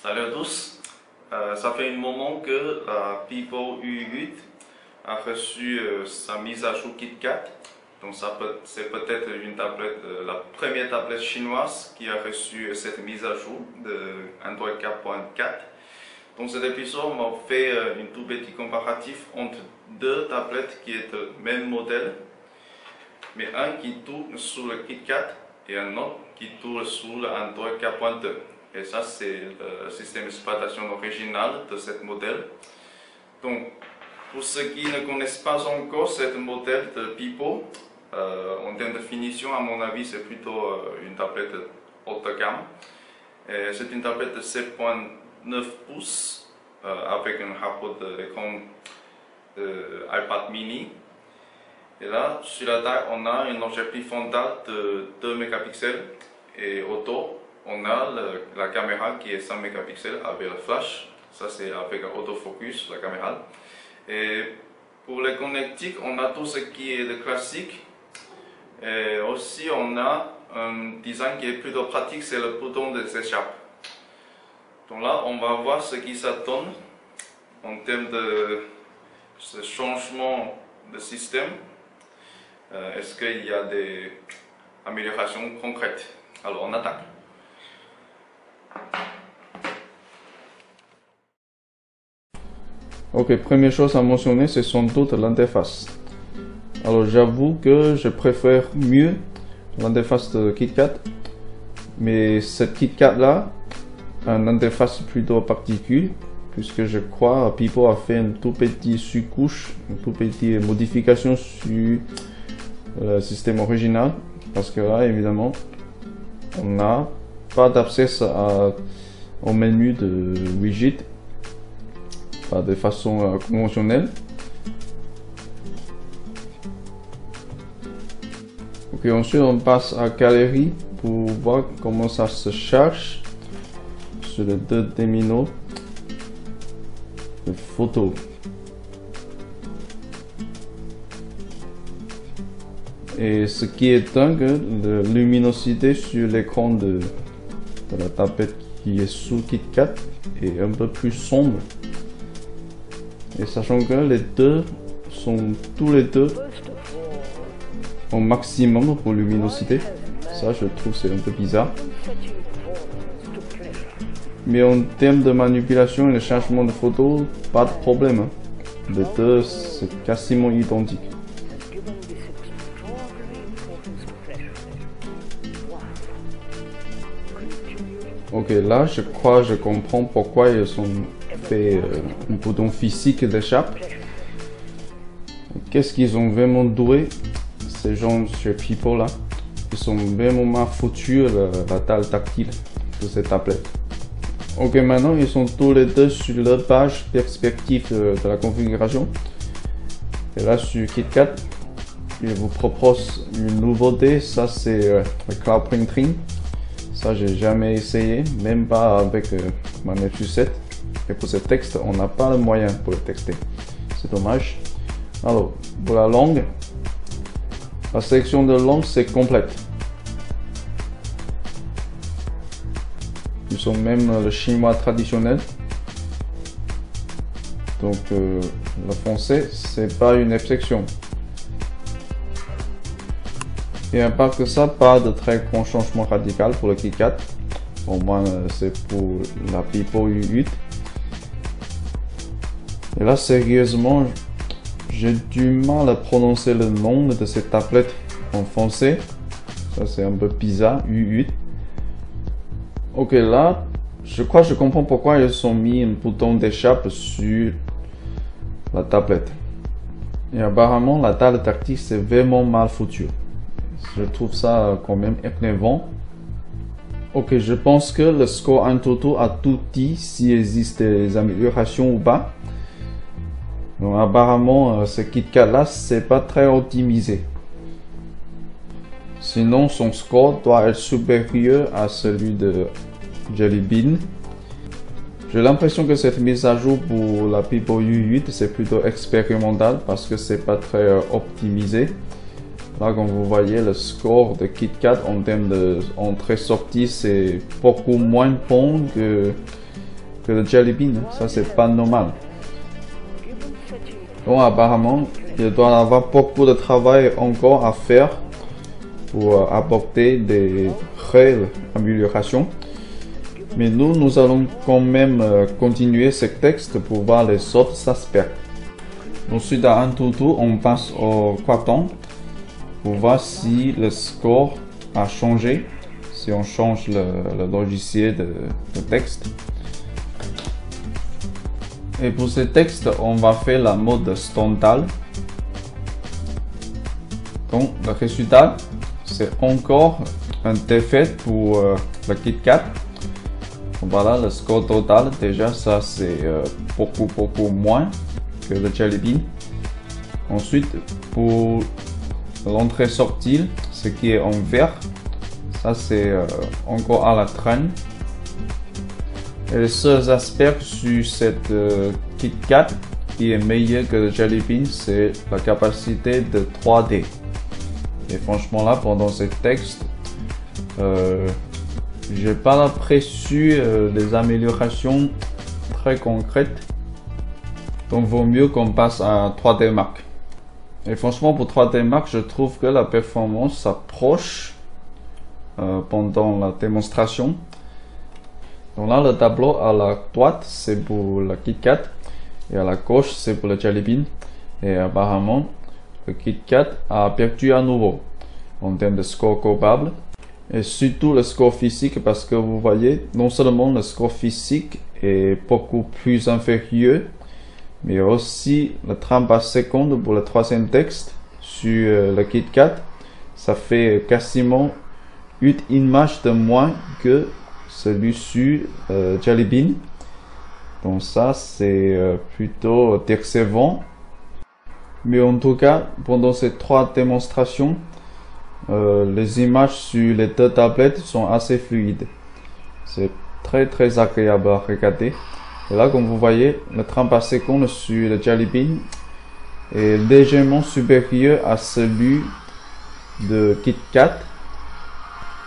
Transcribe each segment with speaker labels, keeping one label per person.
Speaker 1: Salut à tous. Ça fait un moment que la Pipo U8 a reçu sa mise à jour KitKat. Donc c'est peut-être une tablette, la première tablette chinoise qui a reçu cette mise à jour de Android 4.4. Dans cet épisode, on va faire un tout petit comparatif entre deux tablettes qui est le même modèle, mais un qui tourne sur le KitKat et un autre qui tourne sur le Android 4.2. Et ça, c'est le système d'exploitation original de ce modèle. Donc, pour ceux qui ne connaissent pas encore ce modèle de Pipo, en termes de finition, à mon avis, c'est plutôt une tablette haut de gamme. C'est une tablette de 7.9 pouces avec un rapport d'écran iPad mini. Et là, sur la taille, on a un objectif frontal de 2 mégapixels et auto. On a la caméra qui est 100 mégapixels avec le flash, ça c'est avec autofocus la caméra. Et pour les connectiques, on a tout ce qui est de classique. Et aussi on a un design qui est plutôt pratique, c'est le bouton des échappes. Donc là, on va voir ce qui ça donne en termes de ce changement de système. Est-ce qu'il y a des améliorations concrètes? Alors on attaque.
Speaker 2: Ok, première chose à mentionner, c'est sans doute l'interface. Alors j'avoue que je préfère mieux l'interface de KitKat, mais cette KitKat là a une interface plutôt particulière, puisque je crois Pipo a fait une tout petite sous-couche, une toute petite modification sur le système original, parce que là évidemment on n'a pas d'accès au menu de widget de façon conventionnelle. Ok, ensuite on passe à galerie pour voir comment ça se charge sur les deux terminaux de photos. Et ce qui est dingue, la luminosité sur l'écran de la tablette qui est sous KitKat est un peu plus sombre. Et sachant que les deux sont tous les deux au maximum pour luminosité, ça je trouve c'est un peu bizarre. Mais en termes de manipulation et de changement de photo, pas de problème. Les deux c'est quasiment identique. Ok, là je crois que je comprends pourquoi ils ont fait un bouton physique d'échappe. Qu'est-ce qu'ils ont vraiment doué ces gens chez Pipo là? Ils ont vraiment mal foutu la taille tactile de cette tablette. Ok, maintenant ils sont tous les deux sur leur page perspective de la configuration. Et là sur KitKat, ils vous proposent une nouveauté, ça c'est le cloud printing. Ça j'ai jamais essayé, même pas avec ma Nexus 7. Et pour ce texte, on n'a pas le moyen pour le texter. C'est dommage. Alors, pour la langue, la sélection de langue c'est complète. Ils ont même le chinois traditionnel. Donc le français, c'est pas une exception. Et à part que ça, pas de très grand changement radical pour le KitKat. Au moins, c'est pour la Pipo U8. Et là, sérieusement, j'ai du mal à prononcer le nom de cette tablette en français. Ça, c'est un peu bizarre, U8. Ok, là, je crois que je comprends pourquoi ils ont mis un bouton d'échappe sur la tablette. Et apparemment, la taille tactile, c'est vraiment mal foutu. Je trouve ça quand même énervant. Ok, je pense que le score Antutu a tout dit s'il existe des améliorations ou pas. Donc apparemment, ce KitKat là, c'est pas très optimisé. Sinon, son score doit être supérieur à celui de Jelly Bean. J'ai l'impression que cette mise à jour pour la Pipo U8 c'est plutôt expérimental parce que c'est pas très optimisé. Là, comme vous voyez, le score de KitKat en termes d'entrée-sortie, c'est beaucoup moins bon que le Jelly Bean. Ça, c'est pas normal. Donc, apparemment, il doit y avoir beaucoup de travail encore à faire pour apporter des réelles améliorations. Mais nous allons quand même continuer ce texte pour voir les autres aspects. Ensuite, à un tour, on passe au carton pour voir si le score a changé, si on change le logiciel de texte. Et pour ce texte, on va faire la mode standard. Donc, le résultat, c'est encore un défaut pour le KitKat. Voilà le score total. Déjà, ça c'est beaucoup moins que le Jelly Bean. Ensuite, pour l'entrée-sortie, ce qui est en vert, ça c'est encore à la traîne. Et les seuls aspects sur cette KitKat qui est meilleur que le Jelly Bean, c'est la capacité de 3D. Et franchement là, pendant ce texte, j'ai pas l'impression des améliorations très concrètes. Donc vaut mieux qu'on passe à 3D Max. Et franchement pour 3D Max, je trouve que la performance s'approche pendant la démonstration. Donc là, le tableau à la droite, c'est pour la KitKat. Et à la gauche, c'est pour le Jelly Bean. Et apparemment, le KitKat a perdu à nouveau en termes de score global. Et surtout le score physique, parce que vous voyez, non seulement le score physique est beaucoup plus inférieur, mais aussi le 30 secondes pour le troisième texte sur le KitKat. Ça fait quasiment 8 images de moins que celui sur Jelly Bean. Donc ça c'est plutôt décevant. Mais en tout cas, pendant ces 3 démonstrations, les images sur les 2 tablettes sont assez fluides. C'est très agréable à regarder. Et là, comme vous voyez, le 30 secondes sur le Jelly Bean est légèrement supérieur à celui de KitKat.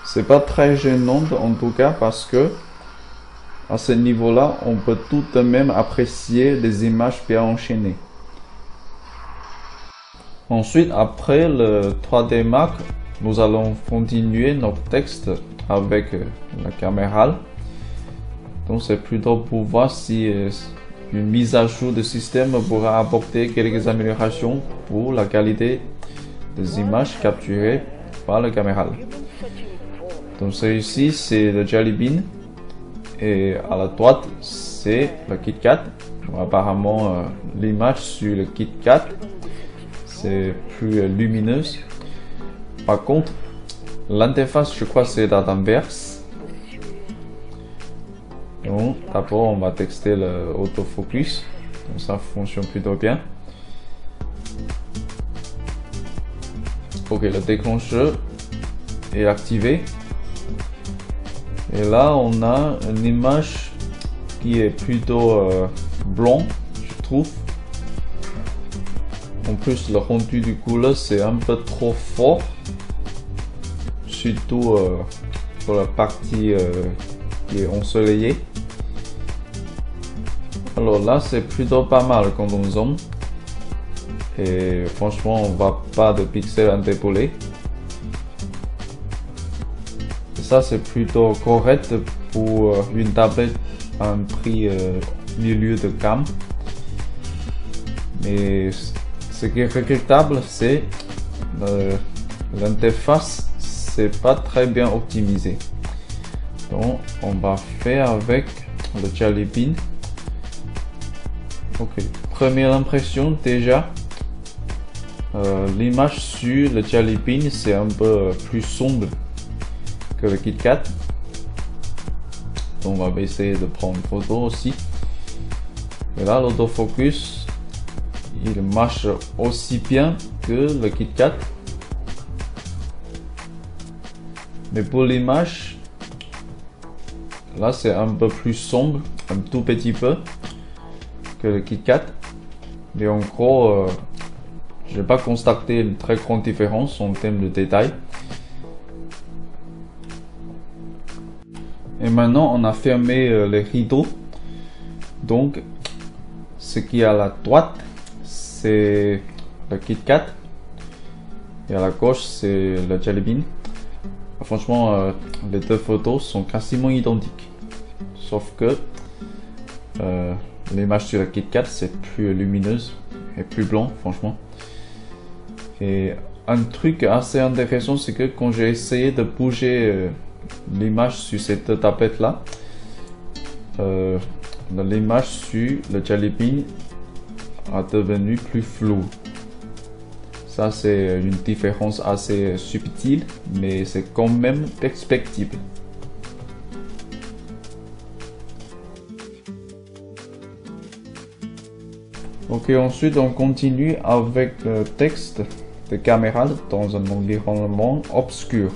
Speaker 2: C'est pas très gênant en tout cas, parce que à ce niveau-là, on peut tout de même apprécier des images bien enchaînées. Ensuite, après le 3D Max, nous allons continuer notre texte avec la caméra. Donc c'est plutôt pour voir si une mise à jour de système pourra apporter quelques améliorations pour la qualité des images capturées par la caméra. Donc celui-ci c'est le Jelly Bean et à la droite c'est le KitKat. Apparemment l'image sur le KitKat c'est plus lumineuse. Par contre l'interface, je crois c'est à l'inverse. Donc d'abord on va tester le autofocus, donc ça fonctionne plutôt bien. Ok, le déclencheur est activé. Et là on a une image qui est plutôt blanc, je trouve. En plus le rendu du couleur c'est un peu trop fort, surtout pour la partie qui est ensoleillée. Alors là c'est plutôt pas mal quand on zoome. Et franchement on voit pas de pixels interpolés. Ça c'est plutôt correct pour une tablette à un prix milieu de gamme. Mais ce qui est regrettable, c'est l'interface, c'est pas très bien optimisé. Donc on va faire avec le Jelly Bean. Ok, première impression déjà, l'image sur le Jelly Bean c'est un peu plus sombre que le KitKat. Donc on va essayer de prendre une photo aussi. Et là l'autofocus il marche aussi bien que le KitKat. Mais pour l'image, là c'est un peu plus sombre, un tout petit peu que le KitKat. Mais en gros, Je n'ai pas constaté une très grande différence en termes de détails. Et maintenant, on a fermé les rideaux. Donc, ce qui est à la droite, c'est le KitKat. Et à la gauche, c'est le Jelly Bean. Franchement, les deux photos sont quasiment identiques. Sauf que l'image sur le KitKat, c'est plus lumineuse et plus blanc, franchement. Et un truc assez intéressant, c'est que quand j'ai essayé de bouger l'image sur cette tablette là, l'image sur le Jelly Bean a devenu plus floue. Ça, c'est une différence assez subtile, mais c'est quand même perceptible. Ok, ensuite on continue avec le texte de caméra dans un environnement obscur.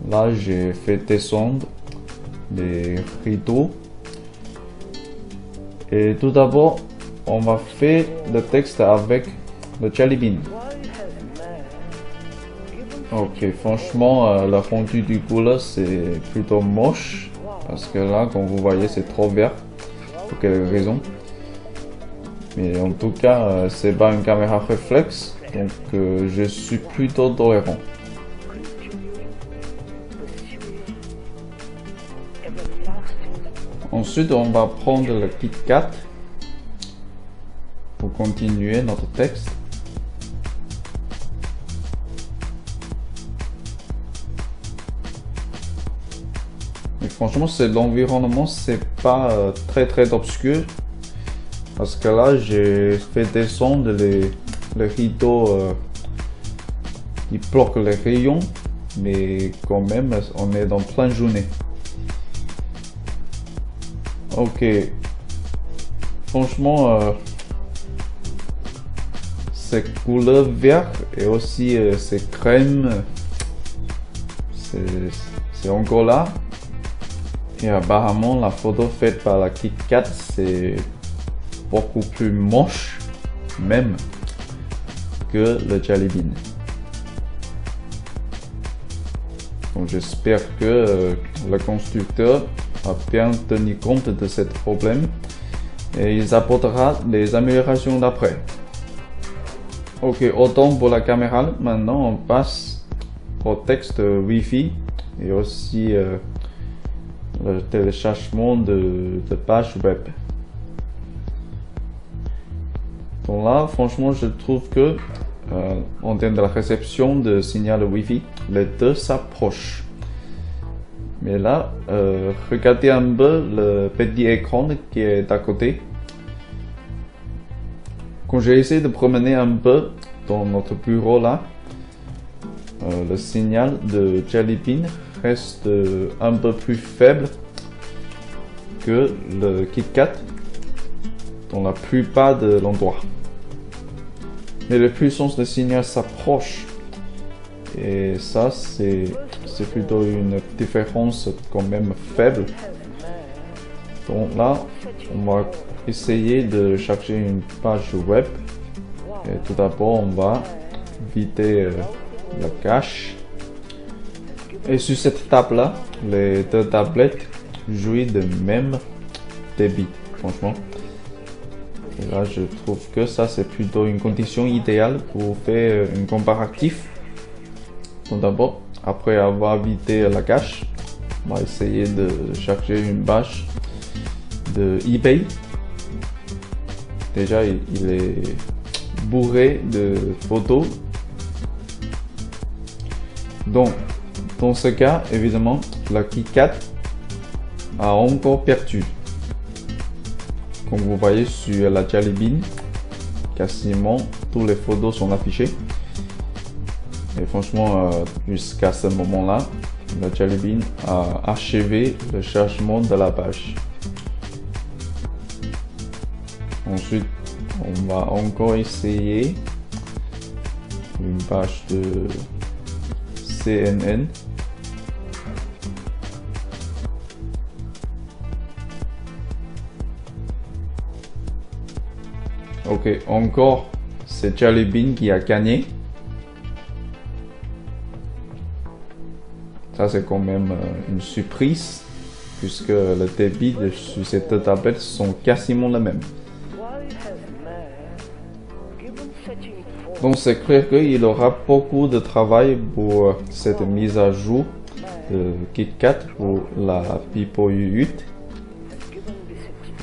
Speaker 2: Là, j'ai fait descendre les rideaux. Et tout d'abord, on va faire le texte avec le Jelly Bean. Ok, franchement, le rendu du couleur c'est plutôt moche. Parce que là, comme vous voyez, c'est trop vert. Pour quelle raison? Mais en tout cas, c'est pas une caméra réflexe. Donc, je suis plutôt tolérant. Ensuite, on va prendre le KitKat pour continuer notre texte. Et franchement, l'environnement, c'est pas très obscur. Parce que là, j'ai fait descendre les rideaux qui bloquent les rayons. Mais quand même, on est dans pleine journée. Ok, franchement, ces couleurs vertes et aussi ces crèmes, c'est encore là. Et apparemment, la photo faite par la KitKat, c'est beaucoup plus moche, même, que le Jelly Bean. Donc j'espère que le constructeur a bien tenu compte de ce problème et il apportera les améliorations d'après. Ok, autant pour la caméra. Maintenant on passe au texte Wi-Fi et aussi le téléchargement de pages web. Donc là, franchement, je trouve que en termes de la réception de signal Wi-Fi, les deux s'approchent. Mais là, regardez un peu le petit écran qui est à côté. Quand j'ai essayé de promener un peu dans notre bureau là, le signal de Jelly Bean reste un peu plus faible que le KitKat dans la plupart de l'endroit. Mais la puissance de signal s'approche. Et ça, c'est plutôt une différence quand même faible. Donc là, on va essayer de charger une page web. Et tout d'abord, on va vider la cache. Et sur cette table-là, les deux tablettes jouissent de même débit, franchement. Et là, je trouve que ça, c'est plutôt une condition idéale pour faire un comparatif. Donc d'abord, après avoir vidé la cache, on va essayer de charger une page de eBay. Déjà, il est bourré de photos. Donc, dans ce cas, évidemment, la KitKat a encore perdu. Comme vous voyez sur la Jelly Bean, quasiment toutes les photos sont affichées. Et franchement, jusqu'à ce moment-là, la Jelly Bean a achevé le chargement de la page. Ensuite, on va encore essayer une page de CNN. Ok, encore c'est Jelly Bean qui a gagné. Ça c'est quand même une surprise, puisque le débit sur ces deux tablettes sont quasiment les mêmes. Donc c'est clair qu'il aura beaucoup de travail pour cette mise à jour de KitKat pour la Pipo U8.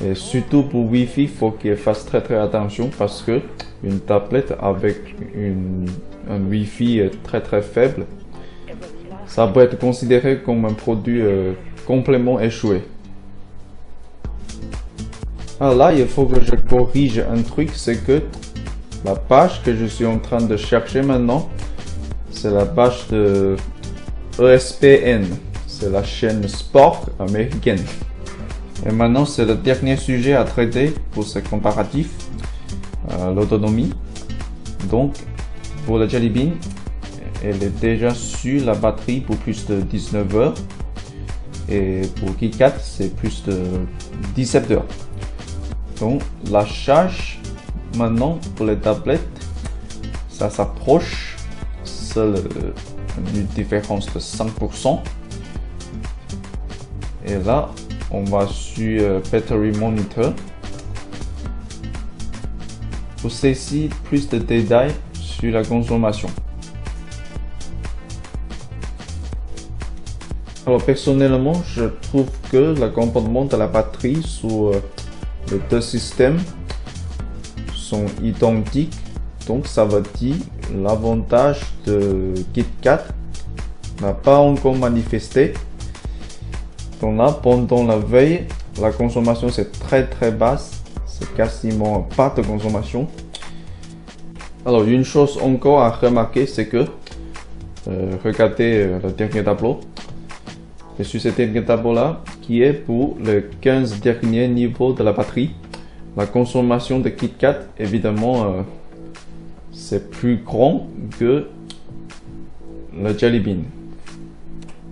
Speaker 2: Et surtout pour Wi-Fi, il faut qu'il fasse très attention parce que une tablette avec un Wi-Fi très faible, ça peut être considéré comme un produit complètement échoué. Alors là, il faut que je corrige un truc, c'est que la page que je suis en train de chercher maintenant, c'est la page de ESPN, c'est la chaîne sport américaine. Et maintenant, c'est le dernier sujet à traiter pour ce comparatif, l'autonomie. Donc, pour le Jelly Bean, elle est déjà sur la batterie pour plus de 19 heures. Et pour KitKat, c'est plus de 17 heures. Donc, la charge, maintenant, pour les tablettes, ça s'approche. C'est une différence de 5%. Et là, on va sur Battery Monitor. Pour saisir plus de détails sur la consommation. Alors personnellement, je trouve que le comportement de la batterie sur les deux systèmes sont identiques. Donc ça veut dire l'avantage de KitKat n'a pas encore manifesté. Donc là, pendant la veille, la consommation c'est très basse, c'est quasiment pas de consommation. Alors une chose encore à remarquer, c'est que regardez le dernier tableau. Et sur ce dernier tableau là, qui est pour les 15 derniers niveaux de la batterie, la consommation de KitKat, évidemment, c'est plus grand que le Jelly Bean.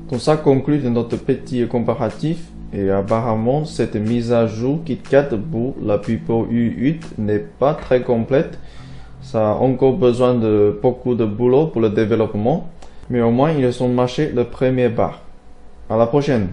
Speaker 2: Donc ça conclut de notre petit comparatif. Et apparemment, cette mise à jour KitKat pour la Pipo U8 n'est pas très complète. Ça a encore besoin de beaucoup de boulot pour le développement. Mais au moins, ils ont marché le premier pas. À la prochaine!